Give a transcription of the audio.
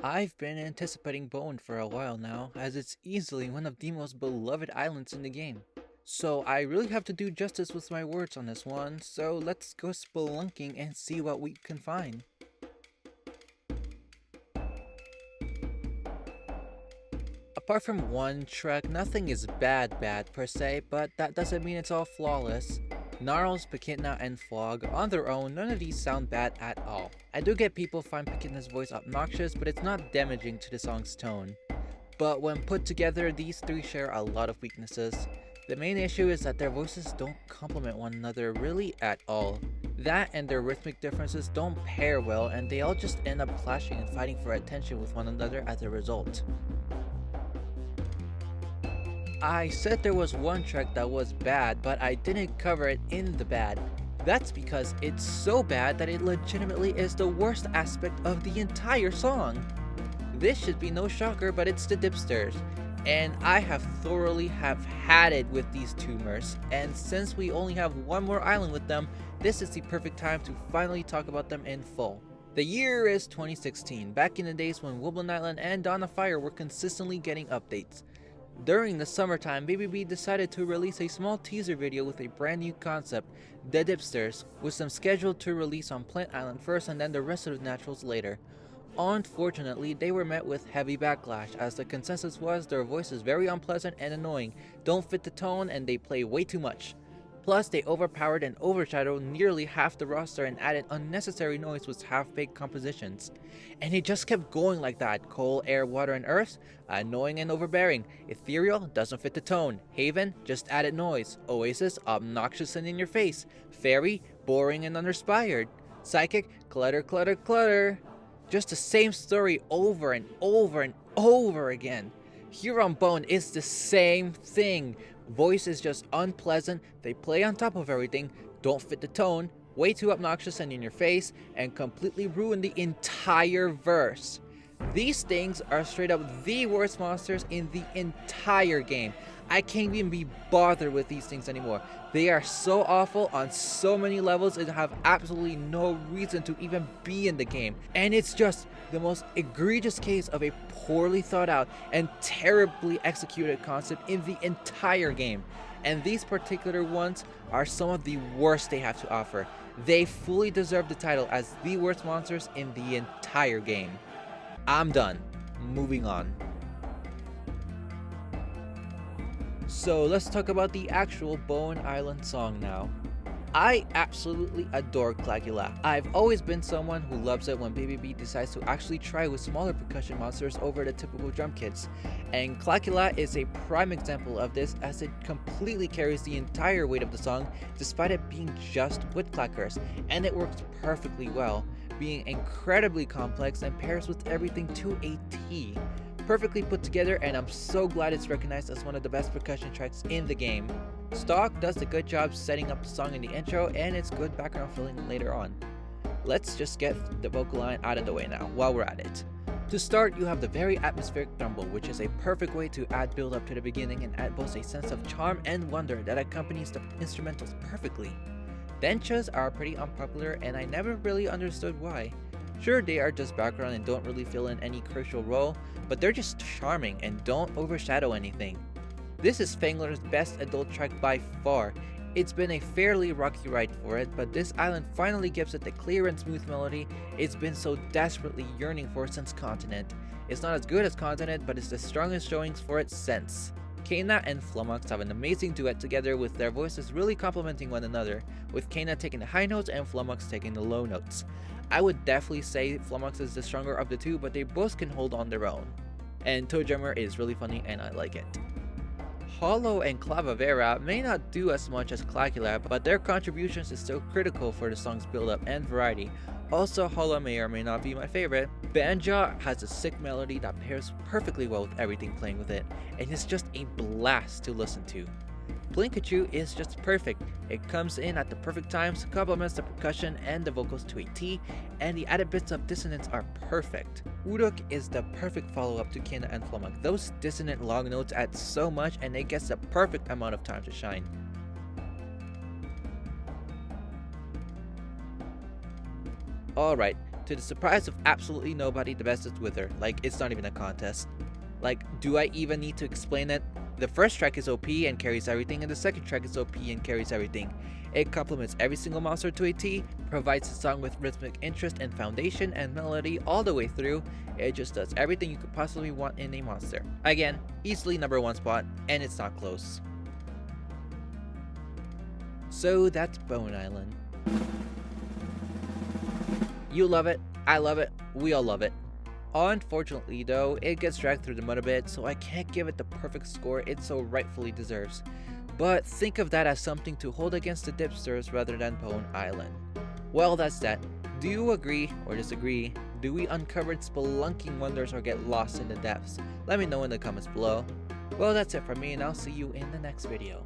I've been anticipating Bowen for a while now, as it's easily one of the most beloved islands in the game. So I really have to do justice with my words on this one, so let's go spelunking and see what we can find. Apart from one track, nothing is bad per se, but that doesn't mean it's all flawless. Gnarls, Pechitna, and Flog, on their own, none of these sound bad at all. I do get people find Pechitna's voice obnoxious, but it's not damaging to the song's tone. But when put together, these three share a lot of weaknesses. The main issue is that their voices don't complement one another really at all. That and their rhythmic differences don't pair well, and they all just end up clashing and fighting for attention with one another as a result. I said there was one track that was bad, but I didn't cover it in the bad. That's because it's so bad that it legitimately is the worst aspect of the entire song. This should be no shocker, but it's the Dipsters. And I have thoroughly have had it with these tumors, and since we only have one more island with them, this is the perfect time to finally talk about them in full. The year is 2016, back in the days when Woodland Island and Dawn of Fire were consistently getting updates. During the summertime, BBB decided to release a small teaser video with a brand new concept, the Dipsters, with them scheduled to release on Plant Island first and then the rest of the naturals later. Unfortunately, they were met with heavy backlash, as the consensus was their voice is very unpleasant and annoying, don't fit the tone, and they play way too much. Plus, they overpowered and overshadowed nearly half the roster and added unnecessary noise with half-baked compositions. And it just kept going like that. Coal, air, water, and earth, annoying and overbearing. Ethereal, doesn't fit the tone. Haven, just added noise. Oasis, obnoxious and in your face. Fairy, boring and uninspired. Psychic, clutter, clutter, clutter. Just the same story over and over and over again. Here on Bone is the same thing. Voice is just unpleasant, they play on top of everything, don't fit the tone, way too obnoxious and in your face, and completely ruin the entire verse. These things are straight up the worst monsters in the entire game. I can't even be bothered with these things anymore. They are so awful on so many levels and have absolutely no reason to even be in the game. And it's just the most egregious case of a poorly thought out and terribly executed concept in the entire game. And these particular ones are some of the worst they have to offer. They fully deserve the title as the worst monsters in the entire game. I'm done. Moving on. So let's talk about the actual Bowen Island song now. I absolutely adore Clagula. I've always been someone who loves it when BBB decides to actually try with smaller percussion monsters over the typical drum kits. And Clagula is a prime example of this, as it completely carries the entire weight of the song despite it being just wood clackers, and it works perfectly well, being incredibly complex and pairs with everything to a T. Perfectly put together, and I'm so glad it's recognized as one of the best percussion tracks in the game. Stock does a good job setting up the song in the intro, and it's good background filling later on. Let's just get the vocal line out of the way now while we're at it. To start, you have the very atmospheric rumble, which is a perfect way to add build up to the beginning and add both a sense of charm and wonder that accompanies the instrumentals perfectly. Denchas are pretty unpopular, and I never really understood why. Sure, they are just background and don't really fill in any crucial role, but they're just charming and don't overshadow anything. This is Fangler's best adult track by far. It's been a fairly rocky ride for it, but this island finally gives it the clear and smooth melody it's been so desperately yearning for since Continent. It's not as good as Continent, but it's the strongest showings for it since. Kana and Flummox have an amazing duet together, with their voices really complementing one another, with Kana taking the high notes and Flummox taking the low notes. I would definitely say Flummox is the stronger of the two, but they both can hold on their own. And Toe Drummer is really funny and I like it. Hollow and Clavavera may not do as much as Clagula, but their contributions is still critical for the song's build-up and variety. Also, Hollow may or may not be my favorite. Banja has a sick melody that pairs perfectly well with everything playing with it, and it's just a blast to listen to. Plinkachu is just perfect. It comes in at the perfect times, complements the percussion and the vocals to a T, and the added bits of dissonance are perfect. Uruk is the perfect follow-up to Kina and Flummox. Those dissonant long notes add so much, and it gets the perfect amount of time to shine. Alright, To the surprise of absolutely nobody, the best is Wither. Like, it's not even a contest. Like, do I even need to explain it? The first track is OP and carries everything, and the second track is OP and carries everything. It complements every single monster to a T, provides the song with rhythmic interest and foundation and melody all the way through. It just does everything you could possibly want in a monster. Again, easily number 1 spot, and it's not close. So that's Bone Island. You love it, I love it, we all love it. Unfortunately though, it gets dragged through the mud a bit, so I can't give it the perfect score it so rightfully deserves. But think of that as something to hold against the Dipsters rather than Bone Island. Well, that's that. Do you agree or disagree? Do we uncover spelunking wonders or get lost in the depths? Let me know in the comments below. Well, that's it from me, and I'll see you in the next video.